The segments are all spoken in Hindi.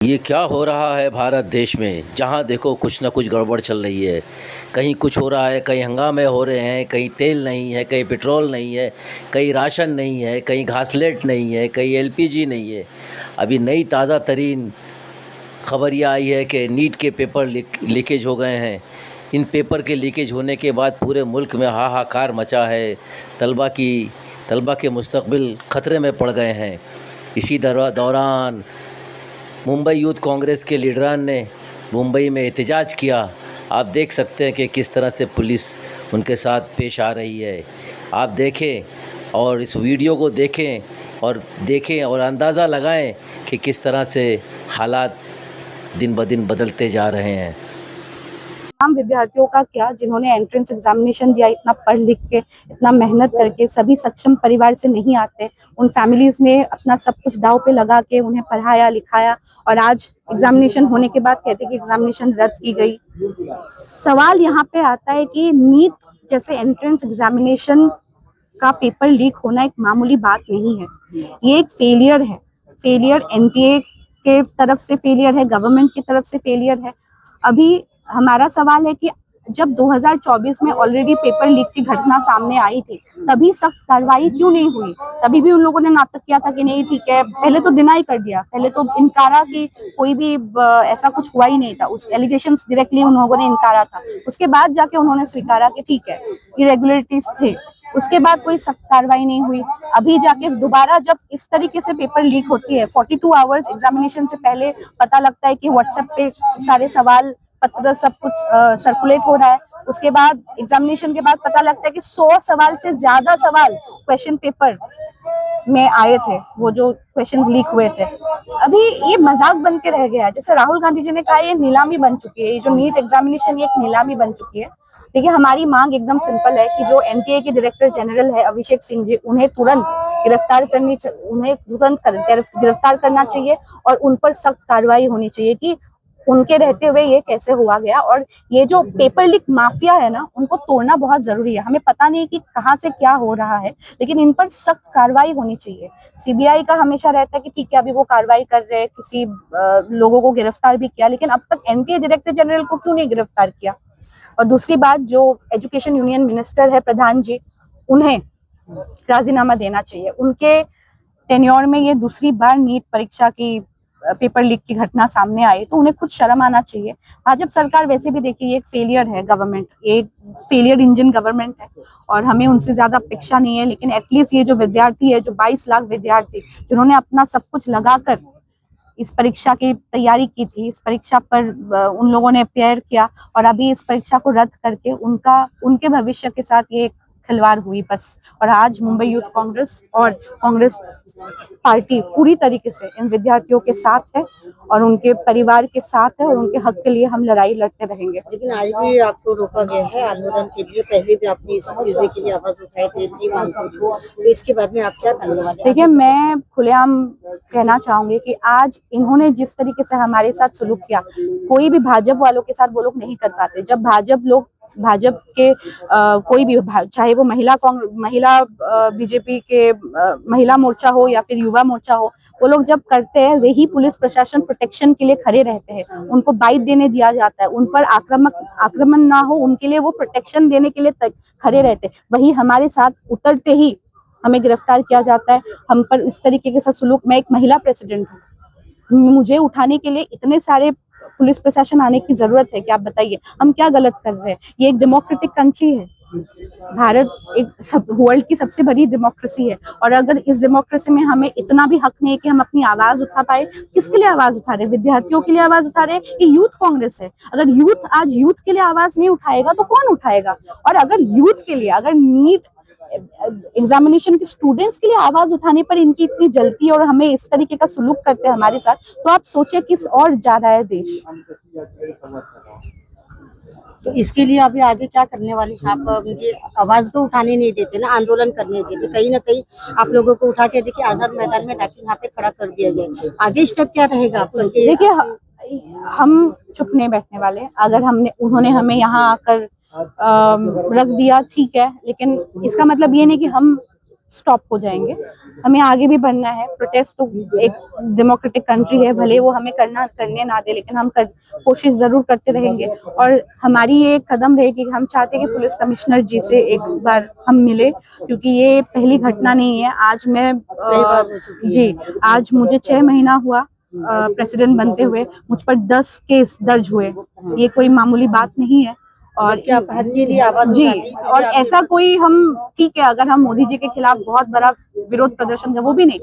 ये क्या हो रहा है भारत देश में? जहाँ देखो कुछ ना कुछ गड़बड़ चल रही है। कहीं कुछ हो रहा है, कहीं हंगामे हो रहे हैं, कहीं तेल नहीं है, कहीं पेट्रोल नहीं है, कहीं राशन नहीं है, कहीं घासलेट नहीं है, कहीं एलपीजी नहीं है। अभी नई ताज़ा तरीन खबर ये आई है कि नीट के पेपर लीकेज हो गए हैं। इन पेपर के लीकेज होने के बाद पूरे मुल्क में हाहाकार मचा है। तलबा के मुस्तकबिल ख़तरे में पड़ गए हैं। इसी दौरान मुंबई यूथ कांग्रेस के लीडरान ने मुंबई में एहतजाज किया। आप देख सकते हैं कि किस तरह से पुलिस उनके साथ पेश आ रही है। आप देखें और इस वीडियो को देखें और अंदाज़ा लगाएं कि किस तरह से हालात दिन ब दिन बदलते जा रहे हैं। तमाम विद्यार्थियों का क्या, जिन्होंने एंट्रेंस एग्जामिनेशन दिया, इतना पढ़ लिख के, इतना मेहनत करके, सभी सक्षम परिवार से नहीं आते, उन फैमिलीज ने अपना सब कुछ दांव पे लगा के उन्हें पढ़ाया लिखाया, और आज एग्जामिनेशन होने के बाद कहते कि एग्जामिनेशन रद्द की गई। सवाल यहाँ पे आता है कि नीट जैसे एंट्रेंस एग्जामिनेशन का पेपर लीक होना एक मामूली बात नहीं है। ये एक फेलियर है। फेलियर एनटीए के तरफ से फेलियर है, गवर्नमेंट की तरफ से फेलियर है। अभी हमारा सवाल है कि जब 2024 में ऑलरेडी पेपर लीक की घटना सामने आई थी, तभी सख्त कार्रवाई क्यों नहीं हुई? तभी भी उन लोगों ने नाटक किया था कि नहीं ठीक है, पहले तो डिनाई कर दिया, पहले तो इनकारा कि कोई भी ऐसा कुछ हुआ ही नहीं था, उस एलिगेशंस डायरेक्टली उन लोगों ने इनकारा था। उसके बाद जाके उन्होंने स्वीकारा कि ठीक है, इरेगुलरिटीज थे। उसके बाद कोई सख्त कार्रवाई नहीं हुई। अभी जाके दोबारा जब इस तरीके से पेपर लीक होती है, 42 आवर्स एग्जामिनेशन से पहले पता लगता है कि व्हाट्सएप पे सारे सवाल पत्र सब कुछ सर्कुलेट हो रहा है। उसके बाद एग्जामिनेशन के बाद पता लगता है कि 100 सवाल से ज्यादा सवाल क्वेश्चन पेपर में आए थे, वो जो क्वेश्चंस लीक हुए थे। अभी ये मजाक बन के रह गया है। जैसे राहुल गांधी जी ने कहा, ये नीलामी बन चुकी है, ये जो नीट एग्जामिनेशन ये एक नीलामी बन चुकी है। देखिए, हमारी मांग एकदम सिंपल है कि जो एनटीए के डायरेक्टर जनरल है अभिषेक सिंह जी, उन्हें तुरंत गिरफ्तार करना चाहिए और उन पर सख्त कार्रवाई होनी चाहिए कि उनके रहते हुए ये कैसे हुआ गया। और ये जो पेपर लीक माफिया है ना, उनको तोड़ना बहुत जरूरी है। हमें पता नहीं कि कहाँ से क्या हो रहा है, लेकिन इन पर सख्त कार्रवाई होनी चाहिए। सीबीआई का हमेशा रहता है कि ठीक है, अभी वो कार्रवाई कर रहे हैं, किसी लोगों को गिरफ्तार भी किया, लेकिन अब तक एनटीए डायरेक्टर जनरल को क्यों नहीं गिरफ्तार किया? और दूसरी बात, जो एजुकेशन यूनियन मिनिस्टर है प्रधान जी, उन्हें राजीनामा देना चाहिए। उनके टेन्योर में ये दूसरी बार नीट परीक्षा की पेपर लीक की घटना सामने आई, तो उन्हें कुछ शर्म आना चाहिए। भाजपा सरकार वैसे भी देखिए, एक फेलियर है गवर्नमेंट, एक फेलियर इंजन गवर्नमेंट है, और हमें उनसे ज्यादा अपेक्षा नहीं है। लेकिन एटलीस्ट ये जो विद्यार्थी है, जो 22 लाख विद्यार्थी जिन्होंने अपना सब कुछ लगाकर इस परीक्षा की तैयारी की थी, इस परीक्षा पर उन लोगों ने प्रेयर किया, और अभी इस परीक्षा को रद्द करके उनके भविष्य के साथ ये खिलवाड़ हुई बस। और आज मुंबई यूथ कांग्रेस और कांग्रेस पार्टी पूरी तरीके से इन विद्यार्थियों के साथ है और उनके परिवार के साथ है, और उनके हक के लिए हम लड़ाई लड़ते रहेंगे। लेकिन आज भी आपको रोका गया है आंदोलन के लिए। पहले भी आपने इस चीज़ के लिए आवाज उठाई थी, तो इसके बाद में आप क्या करने वाले? देखिए, मैं खुलेआम कहना चाहूंगी कि आज इन्होंने जिस तरीके से हमारे साथ सलूक किया, कोई भी भाजपा वालों के साथ वो लोग नहीं कर पाते। जब भाजपा के कोई भी, चाहे वो महिला बीजेपी के महिला मोर्चा हो या फिर युवा मोर्चा हो, वो लोग जब करते हैं, वही पुलिस प्रशासन प्रोटेक्शन के लिए खड़े रहते हैं। उनको बाइट देने दिया जाता है, उन पर आक्रमण ना हो, उनके लिए वो प्रोटेक्शन देने के लिए खड़े रहते हैं। वही हमारे साथ उतरते ही हमें गिरफ्तार किया जाता है, हम पर इस तरीके के साथ सलूक। मैं एक महिला प्रेसिडेंट हूँ, मुझे उठाने के लिए इतने सारे पुलिस प्रशासन आने की जरूरत है कि आप बताइए हम क्या गलत कर रहे हैं? ये एक डेमोक्रेटिक कंट्री है, भारत एक वर्ल्ड की सबसे बड़ी डेमोक्रेसी है, और अगर इस डेमोक्रेसी में हमें इतना भी हक नहीं है कि हम अपनी आवाज उठा पाए। किसके लिए आवाज उठा रहे? विद्यार्थियों के लिए आवाज उठा रहे? ये यूथ कांग्रेस है। अगर यूथ आज यूथ के लिए आवाज नहीं उठाएगा तो कौन उठाएगा? और अगर यूथ के लिए, अगर नीट एग्जामिनेशन के स्टूडेंट्स के लिए आवाज उठाने पर इनकी इतनी जलती और हमें इस तरीके का सलूक करते हैं हमारे साथ, तो आप सोचिए किस और जा रहा है देश। तो इसके लिए अभी आगे क्या करने वाले हैं आप? मुझे आवाज तो उठाने नहीं देते ना, आंदोलन करने देते, कहीं ना कहीं आप लोगों को उठा के देखिए आजाद मैदान में डाके यहाँ पे खड़ा कर दिया जाए। आगे स्टेप क्या रहेगा आपका? देखिए, हम चुप नहीं बैठने वाले। अगर उन्होंने हमें यहाँ आकर रख दिया, ठीक है, लेकिन इसका मतलब ये नहीं कि हम स्टॉप हो जाएंगे। हमें आगे भी बढ़ना है। प्रोटेस्ट तो एक डेमोक्रेटिक कंट्री है, भले वो हमें करने ना दे, लेकिन हम कोशिश जरूर करते रहेंगे। और हमारी ये कदम रहेगी कि हम चाहते हैं कि पुलिस कमिश्नर जी से एक बार हम मिले, क्योंकि ये पहली घटना नहीं है। आज मैं आज मुझे 6 महीना हुआ प्रेसिडेंट बनते हुए, मुझ पर 10 केस दर्ज हुए। ये कोई मामूली बात नहीं है। और क्या हक के लिए आवाज जी, उठाती हैं, और ऐसा कोई हम ठीक है, अगर हम मोदी जी के खिलाफ बहुत बड़ा विरोध प्रदर्शन का, वो भी नहीं,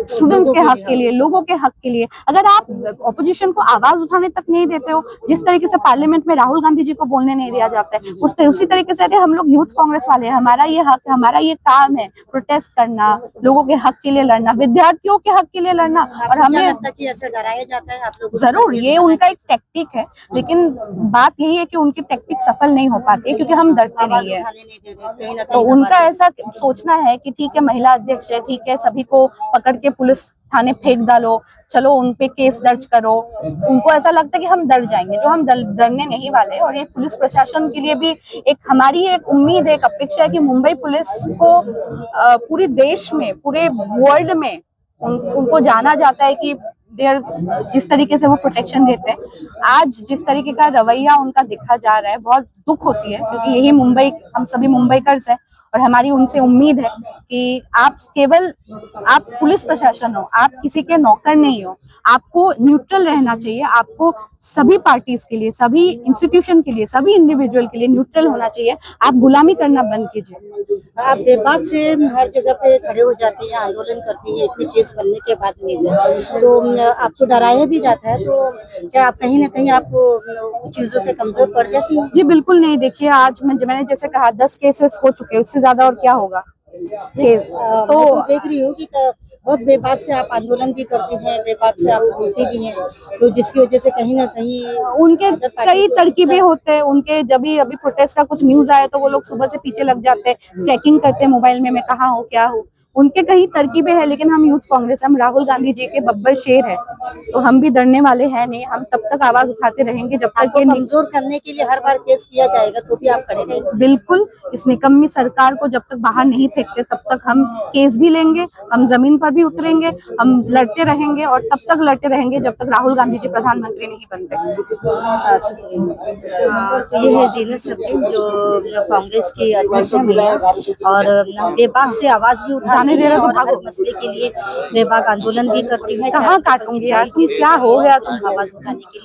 स्टूडेंट्स के हक के लिए, लोगों के हक के लिए। अगर आप ऑपोजिशन को आवाज उठाने तक नहीं देते हो, जिस तरीके से पार्लियामेंट में राहुल गांधी जी को बोलने नहीं दिया जाता है, उसी तरीके से हम लोग यूथ कांग्रेस वाले हैं, हमारा ये हक, हमारा ये काम है प्रोटेस्ट करना, लोगों के हक के लिए लड़ना, विद्यार्थियों के हक के लिए लड़ना। और हमें लगता है कि ऐसे डराया जाता है आप लोगों को? जरूर, ये उनका एक टैक्टिक है, लेकिन बात यही है कि उनकी टैक्टिक सफल नहीं हो पाती है, क्योंकि हम डरते नहीं है। तो उनका ऐसा सोचना है कि ठीक है, महिला अध्यक्ष है, ठीक है, सभी को पकड़ के पुलिस थाने फेंक डालो, चलो उन पे केस दर्ज करो। उनको ऐसा लगता है कि हम डर जाएंगे, जो हम डरने नहीं वाले। और ये पुलिस प्रशासन के लिए भी एक हमारी एक उम्मीद है, एक अपेक्षा है कि मुंबई पुलिस को पूरे देश में, पूरे वर्ल्ड में उनको जाना जाता है कि जिस तरीके से वो प्रोटेक्शन देते हैं। आज जिस तरीके का रवैया उनका दिखा जा रहा है, बहुत दुख होती है, क्योंकि यही मुंबई, हम सभी मुंबईकर्स हैं। और हमारी उनसे उम्मीद है कि आप पुलिस प्रशासन हो, आप किसी के नौकर नहीं हो, आपको न्यूट्रल रहना चाहिए। आपको सभी पार्टीज के लिए, सभी इंस्टीट्यूशन के लिए, सभी इंडिविजुअल के लिए न्यूट्रल होना चाहिए। आप गुलामी करना बंद कीजिए। आप बेबाक से हर जगह पे खड़े हो जाती हैं, आंदोलन करती हैं, इतने केस बनने के बाद में तो आपको डराया भी जाता है, तो क्या आप कहीं ना कहीं आप चीजों से कमजोर पड़ जाती हैं? जी बिल्कुल नहीं। देखिए, आज मैंने जैसे कहा 10 केसेस हो चुके हैं, उससे ज्यादा और क्या होगा। तो देख रही हूँ कि बहुत बेबाक से आप आंदोलन भी करती हैं, बेबाक से आप बोलती भी हैं, तो जिसकी वजह से कहीं ना कहीं उनके कई तरकीबें होते हैं। उनके जब भी अभी प्रोटेस्ट का कुछ न्यूज आया तो वो लोग सुबह से पीछे लग जाते हैं, ट्रैकिंग करते हैं मोबाइल में, मैं कहाँ हूँ, क्या हूँ। उनके कई तरकीबें हैं, लेकिन हम यूथ कांग्रेस, हम राहुल गांधी जी के बब्बर शेर है, तो हम भी डरने वाले हैं नहीं। हम तब तक आवाज उठाते रहेंगे जब तक ये कमजोर करने के लिए हर बार केस किया जाएगा, तो भी आप खड़े रहेंगे? बिल्कुल। इस निकम्मी सरकार को जब तक बाहर नहीं फेंकते, तब तक हम केस भी लेंगे, हम जमीन पर भी उतरेंगे, हम लड़ते रहेंगे, और तब तक लड़ते रहेंगे जब तक राहुल गांधी जी प्रधानमंत्री नहीं बनते। तो ये है जीनत सबरीन, जो कांग्रेस की अध्यक्ष है, और बेबाक से आवाज भी उठाने दे रहे, और हर मसले के लिए बेबाक आंदोलन भी करती है। कहाँ काटूंगी यार, तुम क्या हो गया तुम आवाज उठाने के लिए।